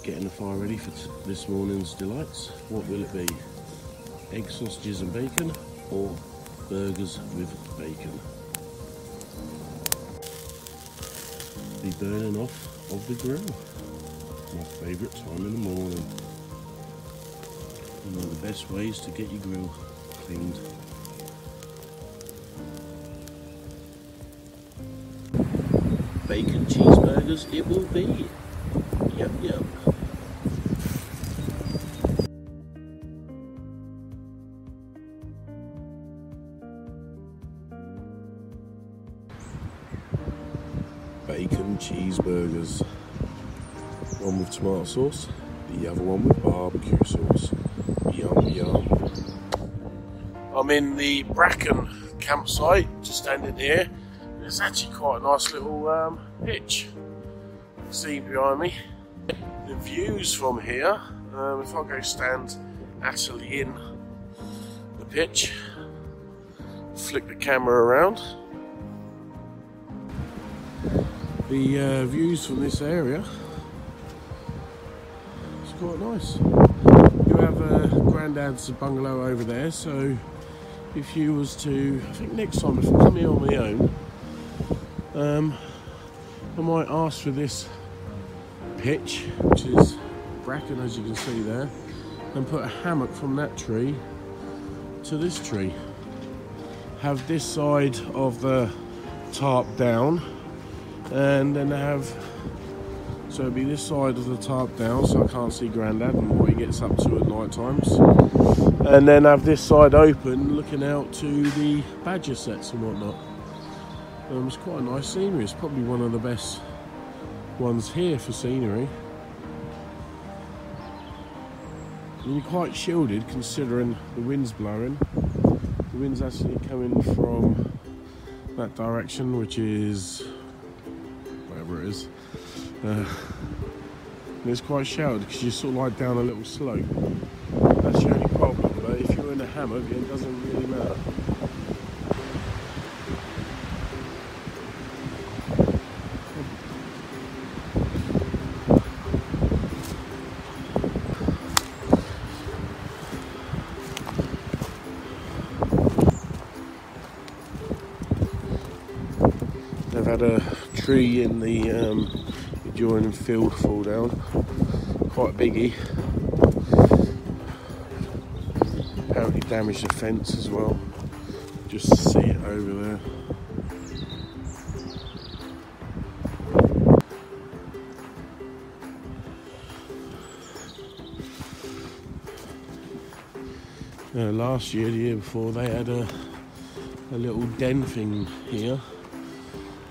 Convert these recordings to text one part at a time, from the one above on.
Getting the fire ready for this morning's delights. What will it be? Egg, sausages and bacon, or burgers with bacon? The burning off of the grill. My favourite time in the morning. One of the best ways to get your grill cleaned. Bacon cheeseburgers it will be. Yum yum. Bacon cheeseburgers. One with tomato sauce, the other one with barbecue sauce. Yum yum. I'm in the Bracken campsite, just standing here. It's actually quite a nice little pitch. You can see behind me. The views from here, if I go stand actually in the pitch, flick the camera around. The views from this area, it's quite nice. You have Grandad's bungalow over there, so if you was to, I think next time if I come here on my own, I might ask for this pitch, which is Bracken as you can see there, and put a hammock from that tree to this tree. Have this side of the tarp down, and then have, so it'll be this side of the tarp down so I can't see Grandad and what he gets up to at night times, and then have this side open looking out to the badger sets and whatnot. It's quite a nice scenery. It's probably one of the best ones here for scenery. And you're quite shielded considering the wind's blowing. The wind's actually coming from that direction, which is wherever it is. And it's quite sheltered because you're sort of like down a little slope. That's the only problem, but if you're in a hammock it doesn't really matter. They've had a tree in the adjoining field fall down, quite a biggie. Apparently damaged the fence as well. Just see it over there. Last year, the year before, they had a little den thing here.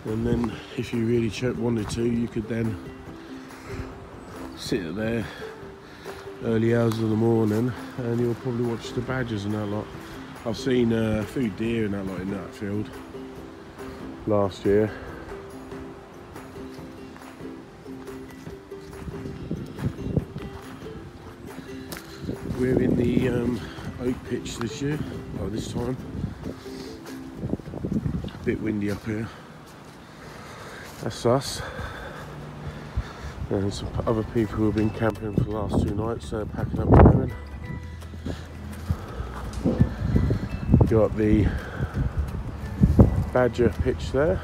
And then if you really wanted to, you could then sit there early hours of the morning and you'll probably watch the badgers and that lot. I've seen a few deer and that lot in that field last year. We're in the oak pitch this year, or this time. A bit windy up here. That's us. And some other people who have been camping for the last 2 nights, packing up and going. Got the badger pitch there.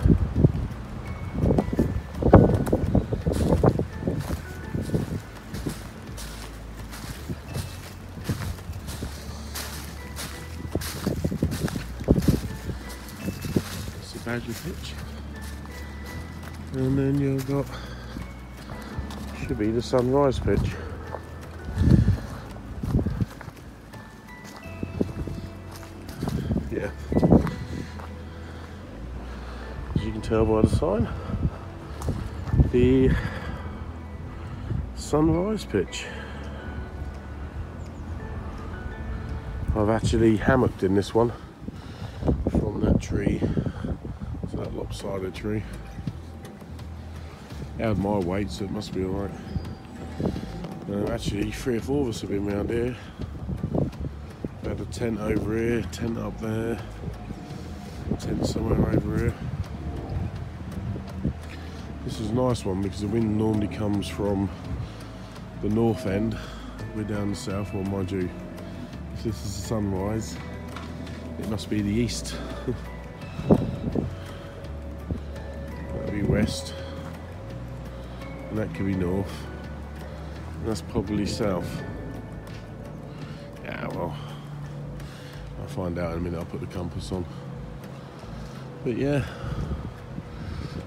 That's the badger pitch. And then you've got, should be the sunrise pitch. Yeah. As you can tell by the sign, the sunrise pitch. I've actually hammocked in this one from that tree to that lopsided tree. Out of my weight, so it must be alright. Actually, 3 or 4 of us have been around here. We had a tent over here, tent up there, tent somewhere over here. This is a nice one because the wind normally comes from the north end. We're down the south. Well, mind you, if this is the sunrise, it must be the east. That'd be west, and that could be north, and that's probably south. Yeah, well, I'll find out in a minute. I'll put the compass on. But yeah,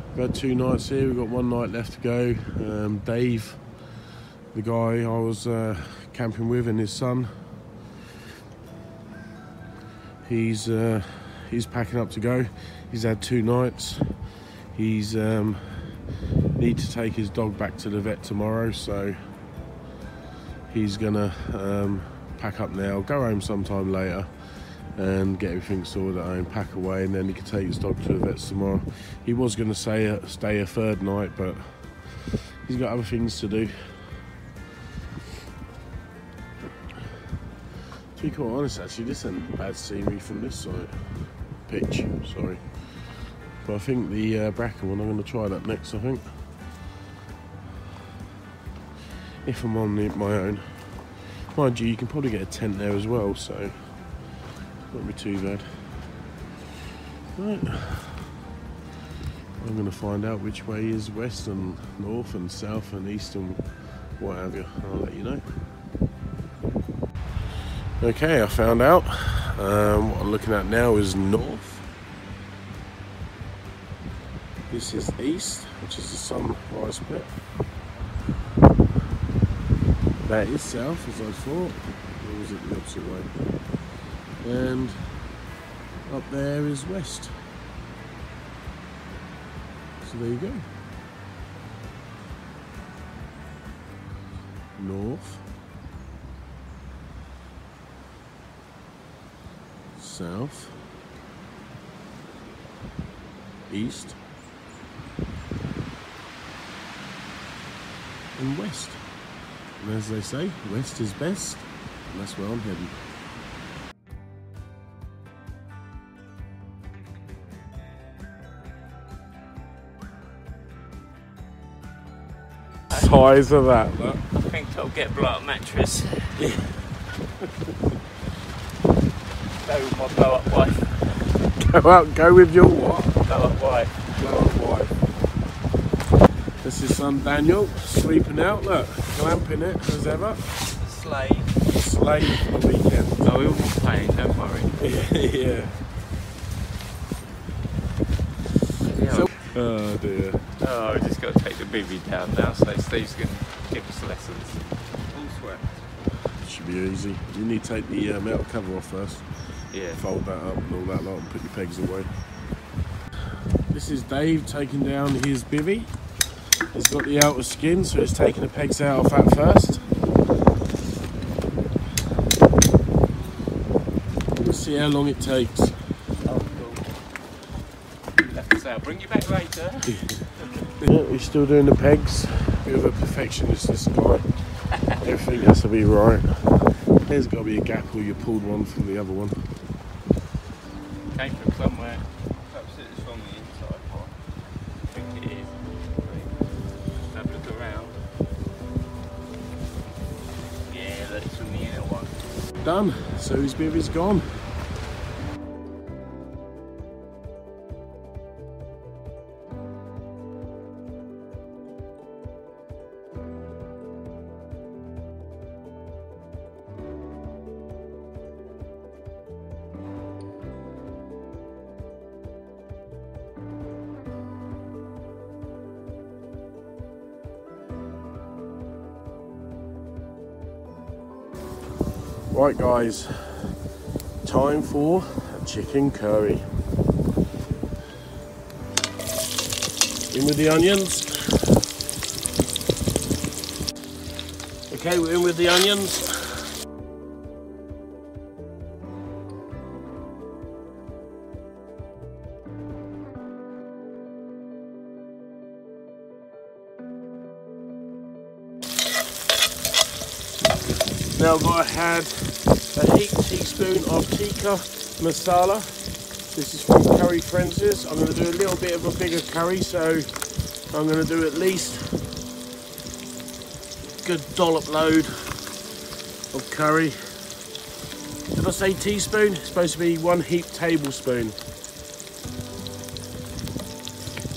we've had 2 nights here. We've got 1 night left to go. Dave, the guy I was camping with, and his son, he's packing up to go. He's had 2 nights. He's need to take his dog back to the vet tomorrow, so he's gonna pack up now, go home sometime later and get everything sorted at home, pack away, and then he can take his dog to the vets tomorrow. He was going to stay a 3rd night, but he's got other things to do. To be quite honest, actually, this isn't bad scenery from this side. Pitch, sorry. But I think the Bracken one, I'm going to try that next, I think. If I'm on my own. Mind you, you can probably get a tent there as well, so it won't be too bad. Right. I'm going to find out which way is west and north and south and east and what have you. I'll let you know. Okay, I found out. What I'm looking at now is north. This is east, which is the sunrise bit. That is south, as I thought. Or was it the opposite way? And up there is west. So there you go. North. South. East. And west. And as they say, west is best, and that's where I'm heading. Size of that, look. I think I'll get a blow-up mattress. Yeah. Go with my blow-up wife. Go with your what? Blow-up wife. Blow-up wife. This is son Daniel, sleeping out, look, glamping it as ever. Slave. Slave for the weekend. Oh, we'll be playing, don't worry. Yeah. So, oh dear. Oh, I've just got to take the bivvy down now, so Steve's going to give us lessons. All swept. Should be easy. You need to take the metal cover off first. Yeah. Fold that up and all that lot and put your pegs away. This is Dave taking down his bivvy. He's got the outer skin, so he's taking the pegs out of that first. We'll see how long it takes. Oh, cool. Left us out. Bring you back later. Yeah, he's still doing the pegs. Bit of a perfectionist, this guy. Everything has to be right. There's got to be a gap or you pulled one from the other one. Came from somewhere. Perhaps it's from the inside part. I think it is. Have a look around. Yeah, that's from the inner one. Done. So his bivvy's gone. Right guys, time for a chicken curry. In with the onions. Okay, we're in with the onions. Now I've got to add a heaped teaspoon of tikka masala. This is from Curry Frenzies. I'm going to do a little bit of a bigger curry, so I'm going to do at least good dollop load of curry. Did I say teaspoon? It's supposed to be 1 heaped tablespoon.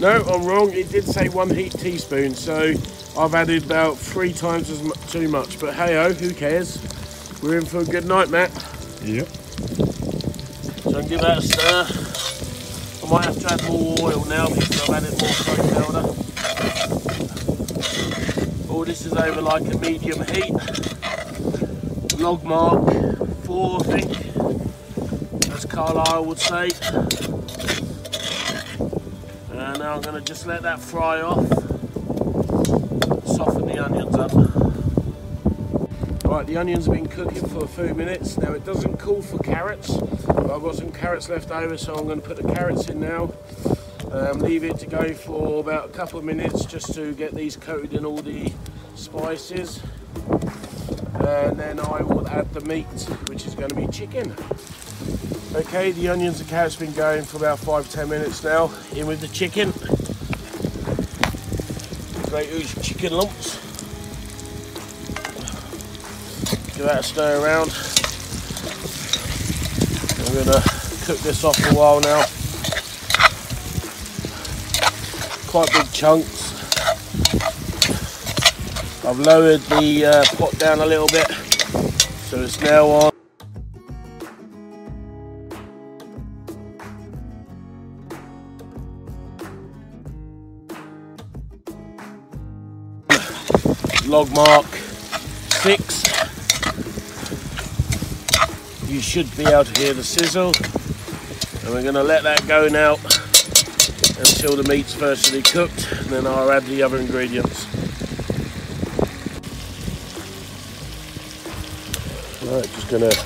No, I'm wrong. It did say 1 heaped teaspoon, so I've added about 3 times as too much. But hey-ho, who cares? We're in for a good night, Matt. Yep. So I can give that a stir. I might have to add more oil now because I've added more curry powder. Oh, this is over like a medium heat. Log mark 4, I think, as Carlisle would say. And now I'm going to just let that fry off, soften the onions up. Right, the onions have been cooking for a few minutes. Now it doesn't call for carrots, but I've got some carrots left over, so I'm going to put the carrots in now. Leave it to go for about a couple of minutes just to get these coated in all the spices. And then I will add the meat, which is going to be chicken. Okay, the onions and carrots have been going for about 5-10 minutes now. In with the chicken. Great huge chicken lumps. Give that a stir around. I'm going to cook this off for a while now. Quite big chunks. I've lowered the pot down a little bit, so it's now on. Log mark 6. You should be able to hear the sizzle, and we're going to let that go now until the meat's virtually cooked, and then I'll add the other ingredients. Right, just going to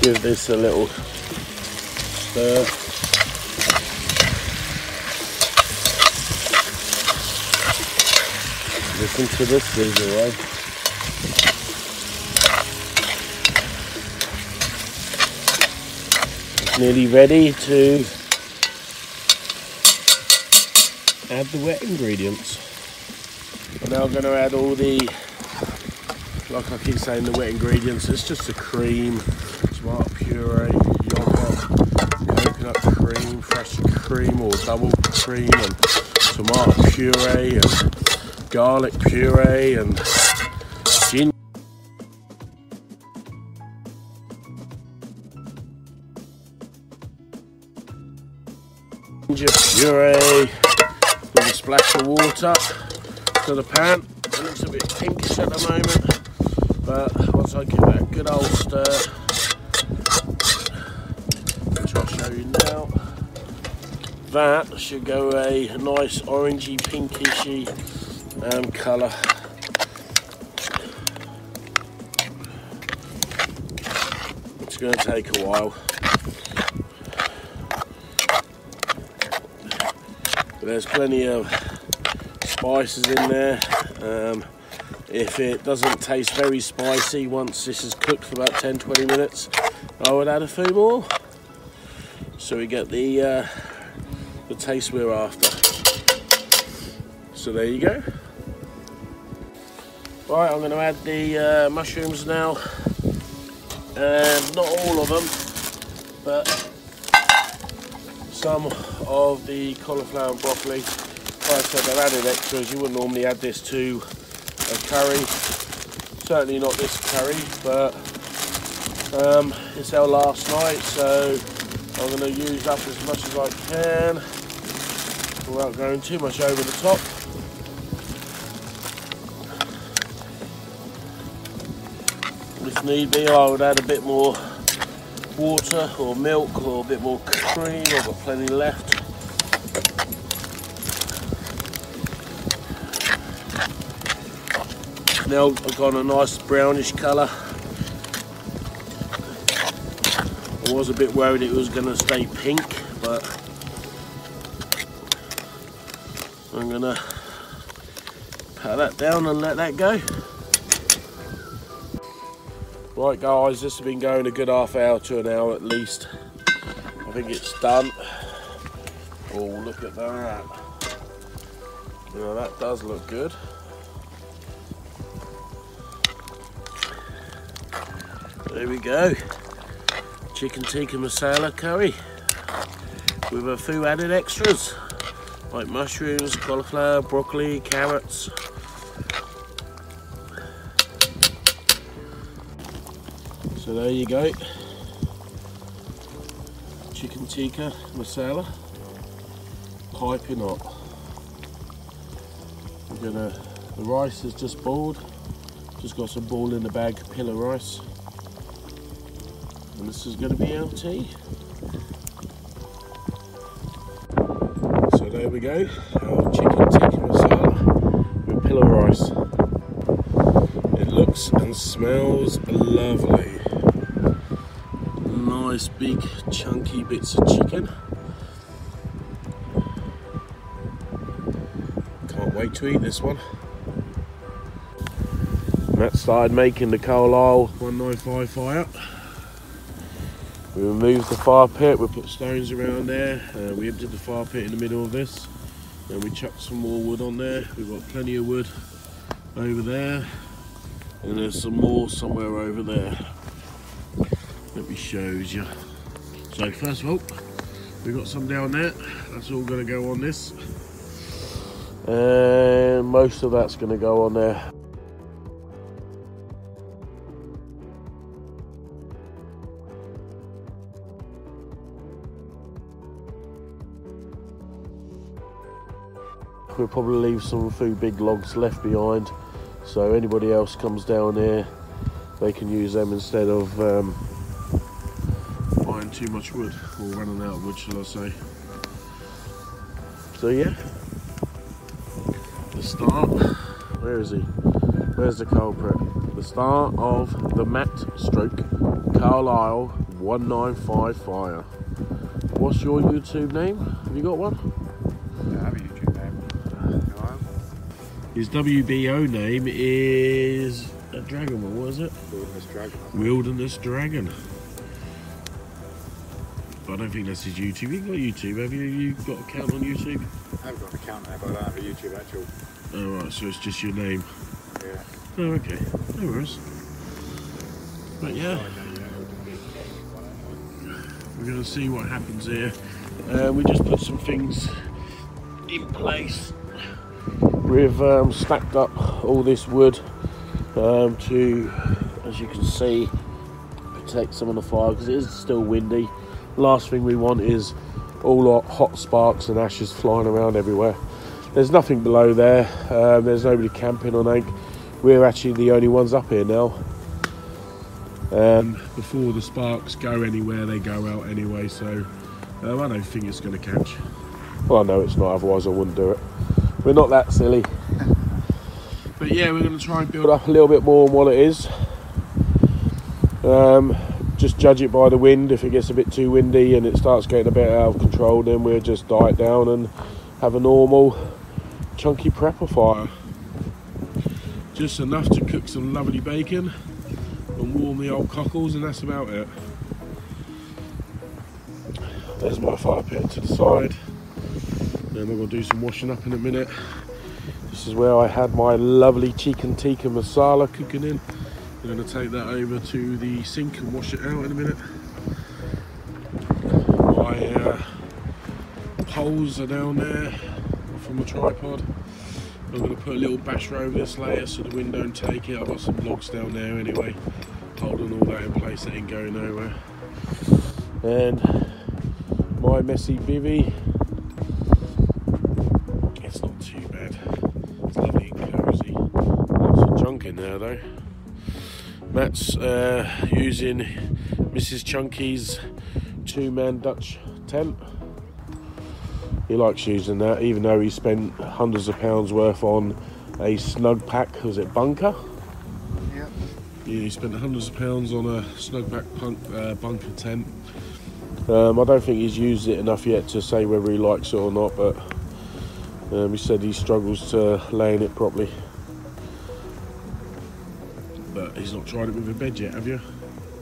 give this a little stir. Listen to this sizzle, eh? It's nearly ready to add the wet ingredients. I'm now going to add all the, like I keep saying, the wet ingredients. It's just the cream, tomato puree, yogurt, coconut cream, fresh cream or double cream, and tomato puree, and garlic puree, and ginger puree with a splash of water to the pan. It looks a bit pinkish at the moment, but once I give that a good old stir, which I'll show you now, that should go a nice orangey pinkishy colour. It's going to take a while, but there's plenty of spices in there. If it doesn't taste very spicy once this is cooked for about 10-20 minutes, I would add a few more, so we get the taste we're after. So there you go. Right, I'm going to add the mushrooms now, and not all of them, but some of the cauliflower and broccoli. Like I said, I've added extras. You wouldn't normally add this to a curry, certainly not this curry, but it's our last night, so I'm going to use up as much as I can without going too much over the top. If need be, I would add a bit more water or milk or a bit more cream. I've got plenty left. Now I've got a nice brownish colour. I was a bit worried it was going to stay pink, but I'm going to pat that down and let that go. Right guys, this has been going a good half hour to an hour at least. I think it's done. Oh, look at that. You know, that does look good. There we go. Chicken tikka masala curry with a few added extras like mushrooms, cauliflower, broccoli, carrots. So there you go. Chicken tikka masala. Piping hot. The rice is just boiled. Just got some ball in the bag, pillar rice. And this is going to be our tea. So there we go, our chicken tikka masala with pillar rice. It looks and smells lovely. Nice big chunky bits of chicken. Can't wait to eat this one. Matt started making the Carlisle 195 fire. We removed the fire pit, we put stones around there, we emptied the fire pit in the middle of this, and we chucked some more wood on there. We've got plenty of wood over there, and there's some more somewhere over there. Let me show you. So first of all, we've got some down there, that's all going to go on this, and most of that's going to go on there. We'll probably leave some few big logs left behind, so anybody else comes down here, they can use them instead of buying too much wood, or running out of wood, shall I say. So yeah, the start, where is he? Where's the culprit? The start of the Matt stroke Carlisle 195 fire. What's your YouTube name? Have you got one? I have a YouTube name. His WBO name is a dragon one, what is it? Wilderness Dragon. Wilderness Dragon. But I don't think that's his YouTube. You've got YouTube, have you? You've got an account on YouTube? I've got an account there, but I don't have a YouTube actual. Oh right, so it's just your name. Yeah. Oh okay, no worries. But yeah, we're going to see what happens here. We just put some things in place. We've stacked up all this wood to, as you can see, protect some of the fire because it is still windy. Last thing we want is all hot sparks and ashes flying around everywhere. There's nothing below there. There's nobody camping on Ank. We're actually the only ones up here now. Before the sparks go anywhere, they go out anyway, so I don't think it's going to catch. Well, no, it's not, otherwise I wouldn't do it. We're not that silly. But yeah, we're going to try and build up a little bit more on what it is. Just judge it by the wind. If it gets a bit too windy and it starts getting a bit out of control, then we'll just die it down and have a normal chunky prepper fire. Just enough to cook some lovely bacon and warm the old cockles, and that's about it. There's my fire pit to the side. Then I'm going to do some washing up in a minute. This is where I had my lovely chicken tikka masala cooking in. I'm going to take that over to the sink and wash it out in a minute. My poles are down there from the tripod. I'm going to put a little basher over this layer so the wind don't take it. I've got some logs down there anyway, holding all that in place, that ain't going nowhere. And my messy bivvy, it's not too bad. It's lovely and cosy. Lots of junk in there though. Matt's using Mrs. Chunky's 2-man Dutch tent. He likes using that, even though he spent hundreds of pounds worth on a snug pack, was it bunker? Yeah. Yeah, he spent hundreds of pounds on a snug pack bunker tent. I don't think he's used it enough yet to say whether he likes it or not, but he said he struggles to lay in it properly. But he's not tried it with a bed yet, have you?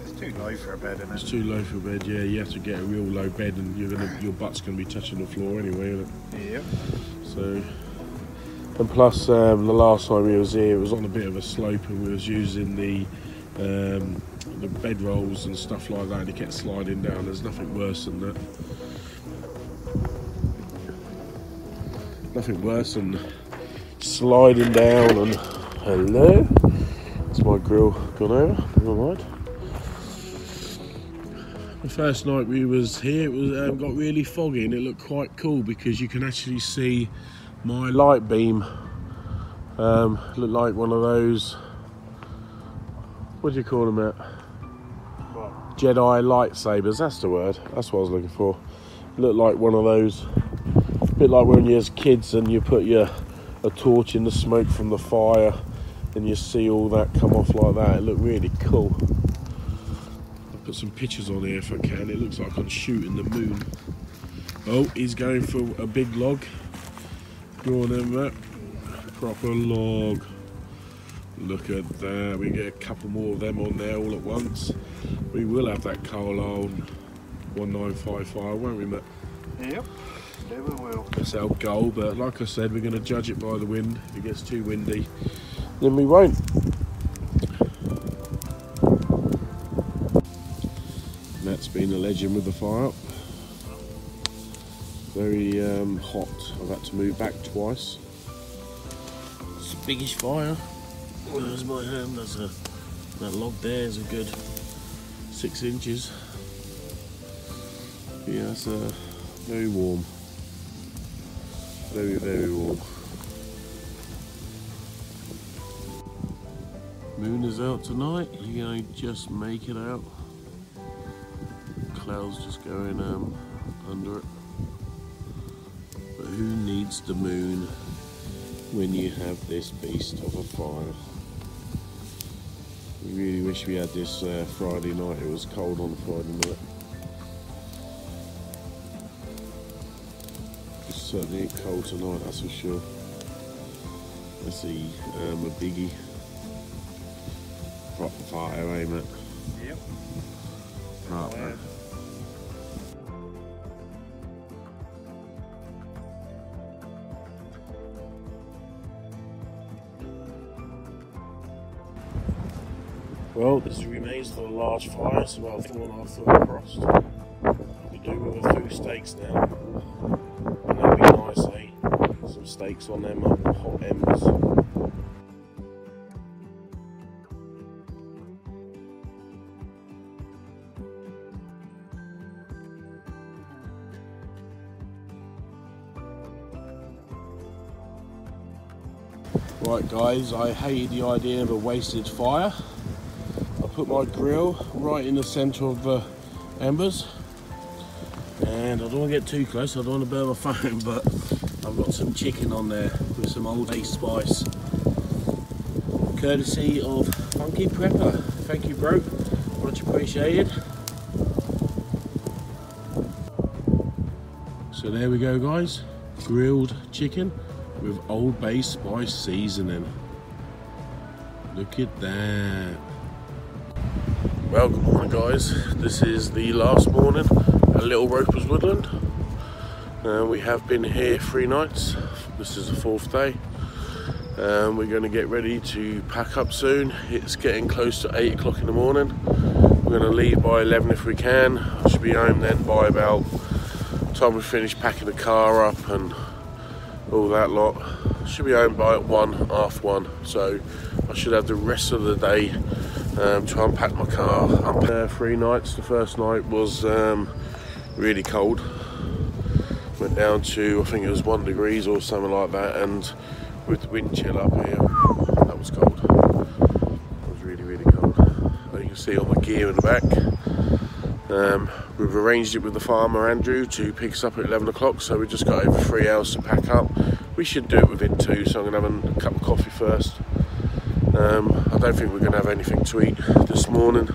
It's too low for a bed, isn't it? It's too low for a bed, yeah. You have to get a real low bed, and your butt's going to be touching the floor anyway, isn't it? Yeah. So, and plus, the last time he was here, it was on a bit of a slope, and we was using the the bedrolls and stuff like that, and it kept sliding down. There's nothing worse than that. Nothing worse than sliding down. And hello, it's my grill gone over. Never mind. The first night we was here, it was got really foggy, and it looked quite cool because you can actually see my light beam. Looked like one of those. What do you call them? Jedi lightsabers. That's the word. That's what I was looking for. It looked like one of those. A bit like when you was kids and you put a torch in the smoke from the fire, and you see all that come off like that. It looked really cool. I'll put some pictures on here if I can. It looks like I'm shooting the moon. Oh, he's going for a big log. Go on then, Matt. Proper log. Look at that. We get a couple more of them on there all at once. We will have that Carlisle 1955, won't we, Matt? Yep, yeah, we will. That's our goal, but like I said, we're going to judge it by the wind. If it gets too windy, then we won't. Matt's been a legend with the fire up. Very hot. I've had to move back twice. It's a biggish fire. There's my hand. That log there is a good 6 inches. Yeah, it's very warm. Very, very warm. Moon is out tonight. You're going to just make it out. Clouds just going under it. But who needs the moon when you have this beast of a fire? We really wish we had this Friday night. It was cold on Friday night. It's certainly ain't cold tonight, that's for sure. Let's see, a biggie. Proper fire, eh, mate? Yep. Right, man. Well, this remains for a large fire. It's about 4.5 foot across. We do with a few steaks now. And that'd be nice, eh? Some steaks on them hot embers. Right guys, I hated the idea of a wasted fire. I put my grill right in the centre of the embers, and I don't want to get too close, I don't want to burn my phone, but I've got some chicken on there with some Old Bay spice, courtesy of Funky Prepper. Thank you, bro, much appreciated. So there we go guys, grilled chicken with Old Bay spice seasoning. Look at that. Well, good morning guys. This is the last morning at Little Ropers Woodland. We have been here 3 nights. This is the 4th day. We're going to get ready to pack up soon. It's getting close to 8 o'clock in the morning. We're going to leave by 11 if we can. I should be home then by about the time we finish packing the car up and all that lot. Should be home by 1:30 1, so I should have the rest of the day to unpack my car. 3 nights. The first night was really cold. Went down to, I think it was 1 degree or something like that, and with the wind chill up here, that was cold. That was really, really cold. But you can see all my gear in the back. We've arranged it with the farmer Andrew to pick us up at 11 o'clock, so we've just got over 3 hours to pack up. We should do it within 2, so I'm going to have a cup of coffee first. I don't think we're going to have anything to eat this morning.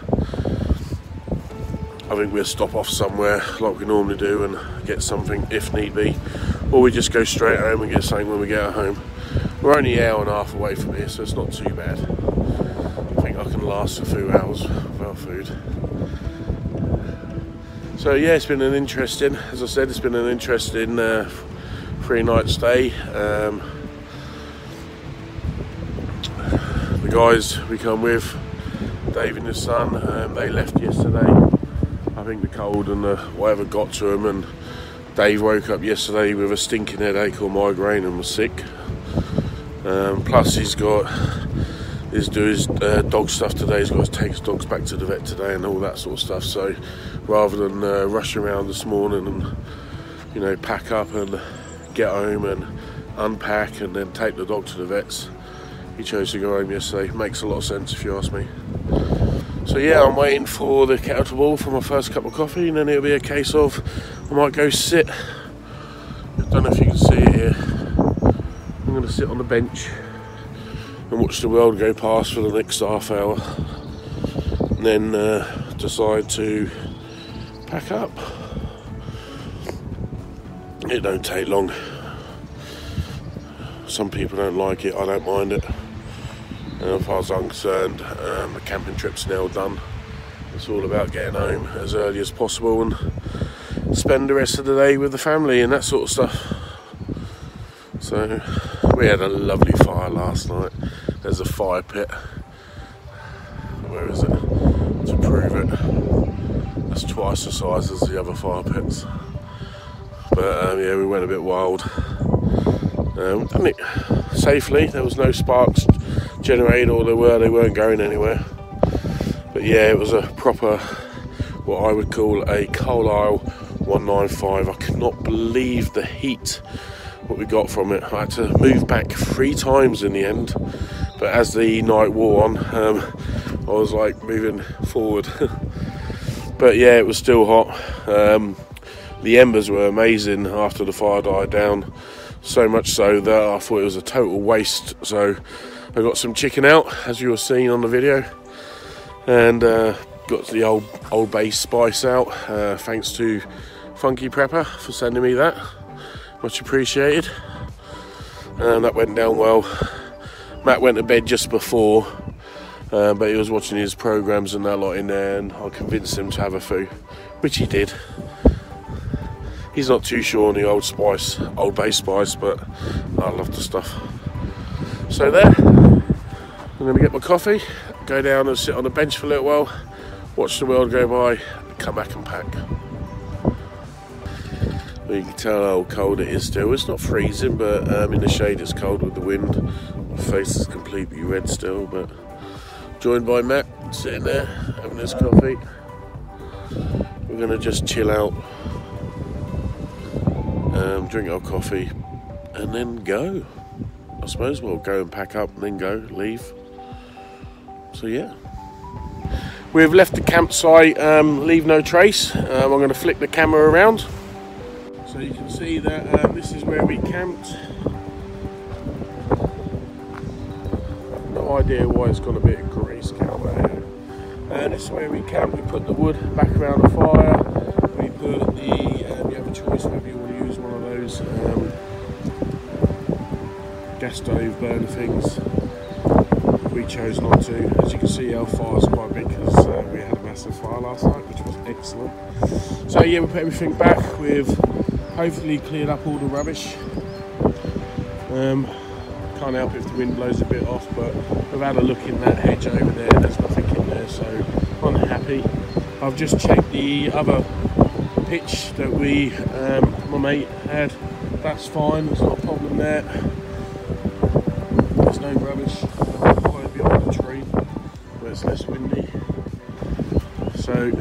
I think we'll stop off somewhere like we normally do and get something if need be, or we just go straight home and get something when we get home. We're only an hour and a half away from here, so it's not too bad. I think I can last a few hours without food. So yeah, it's been an interesting, as I said, it's been an interesting 3-night stay. The guys we come with, Dave and his son, they left yesterday. I think the cold and the whatever got to him, and Dave woke up yesterday with a stinking headache or migraine and was sick. Plus he's got his dog stuff today. He's got to take his dogs back to the vet today and all that sort of stuff. So rather than rush around this morning and, you know, pack up and get home and unpack and then take the dog to the vets, he chose to go home yesterday. Makes a lot of sense if you ask me. So yeah, I'm waiting for the kettle to boil for my first cup of coffee, and then it'll be a case of I might go sit. I don't know if you can see it here. I'm going to sit on the bench and watch the world go past for the next half hour, and then decide to pack up. It don't take long. Some people don't like it, I don't mind it. And as far as I'm concerned, the camping trip's now done. It's all about getting home as early as possible and spend the rest of the day with the family and that sort of stuff. So we had a lovely fire last night. There's a fire pit. Where is it? To prove it. That's twice the size as the other fire pits. But yeah, we went a bit wild. Done it safely. There was no sparks generated, or they weren't going anywhere. But yeah, it was a proper, what I would call a coal aisle 195. I could not believe the heat what we got from it. I had to move back 3 times in the end, but as the night wore on, I was like moving forward. But yeah, it was still hot. The embers were amazing after the fire died down, so much so that I thought it was a total waste. So I got some chicken out, as you were seeing on the video, and got the old base spice out, thanks to Funky Prepper for sending me that. Much appreciated. And that went down well. Matt went to bed just before, but he was watching his programs and that lot in there, and I convinced him to have a few, which he did. He's not too sure on the old base spice, but I love the stuff. So there, I'm going to get my coffee, go down and sit on the bench for a little while, watch the world go by, and come back and pack. Well, you can tell how cold it is still. It's not freezing, but in the shade it's cold with the wind. My face is completely red still, but joined by Matt, sitting there, having his coffee. We're going to just chill out, drink our coffee, and then go. I suppose we'll go and pack up and then go, leave. So yeah. We've left the campsite, leave no trace. I'm going to flick the camera around. So you can see that this is where we camped. No idea why it's got a bit of grayscale there. And this is where we camped. We put the wood back around the fire. We put you have a choice whether you want to use one of those gas stove burner things. We chose not to. As you can see, our fire's quite big because we had a massive fire last night, which was excellent. So yeah, we put everything back. We've hopefully cleared up all the rubbish. Can't help if the wind blows a bit off, but we've had a look in that hedge over there. There's nothing in there, so I'm happy. I've just checked the other pitch that my mate had. That's fine. There's not a problem there. There's no rubbish quite behind the tree where it's less windy. So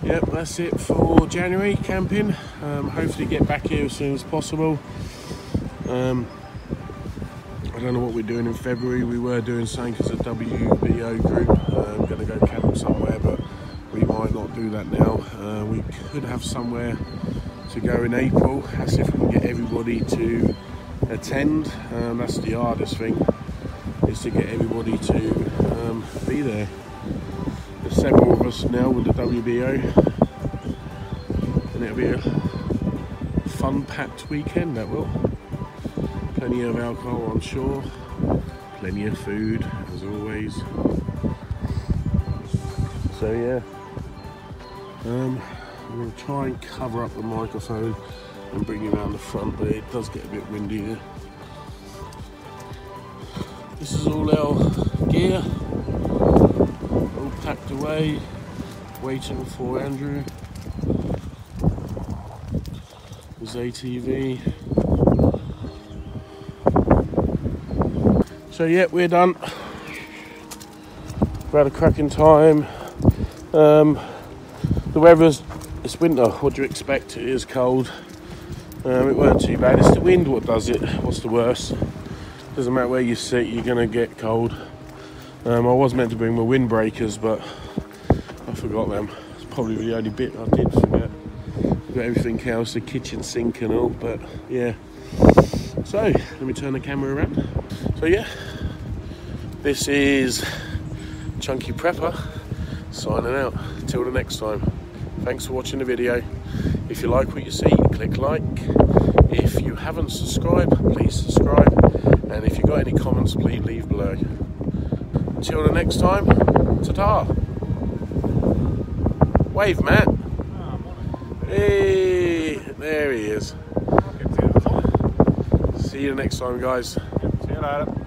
yep, that's it for January camping. Hopefully get back here as soon as possible. I don't know what we're doing in February. We were doing something as a WBO group. We're going to go camp somewhere, but we might not do that now. We could have somewhere to go in April. That's if we can get everybody to attend. That's the hardest thing, is to get everybody to be there. There's several of us now with the WBO, and it'll be a fun-packed weekend, that will. Plenty of alcohol, I'm sure. Plenty of food, as always. So yeah, I'm going to try and cover up the microphone and bring you around the front, but it does get a bit windy here. This is all our gear. packed away, waiting for Andrew. His ATV. So yeah, we're done. We've had a cracking time. The weather's, it's winter, what do you expect? It is cold. It weren't too bad. It's the wind what does it. What's the worst? Doesn't matter where you sit, you're gonna get cold. I was meant to bring my windbreakers, but I forgot them. It's probably the only bit I did forget. I've got everything else, the kitchen sink and all, but yeah. So, let me turn the camera around. So yeah, this is Chunky Prepper signing out. Till the next time. Thanks for watching the video. If you like what you see, click like. If you haven't subscribed, please subscribe. And if you've got any comments, please leave below. Until the next time, ta-ta. Wave, Matt. Hey, there he is. See you next time, guys. See you later.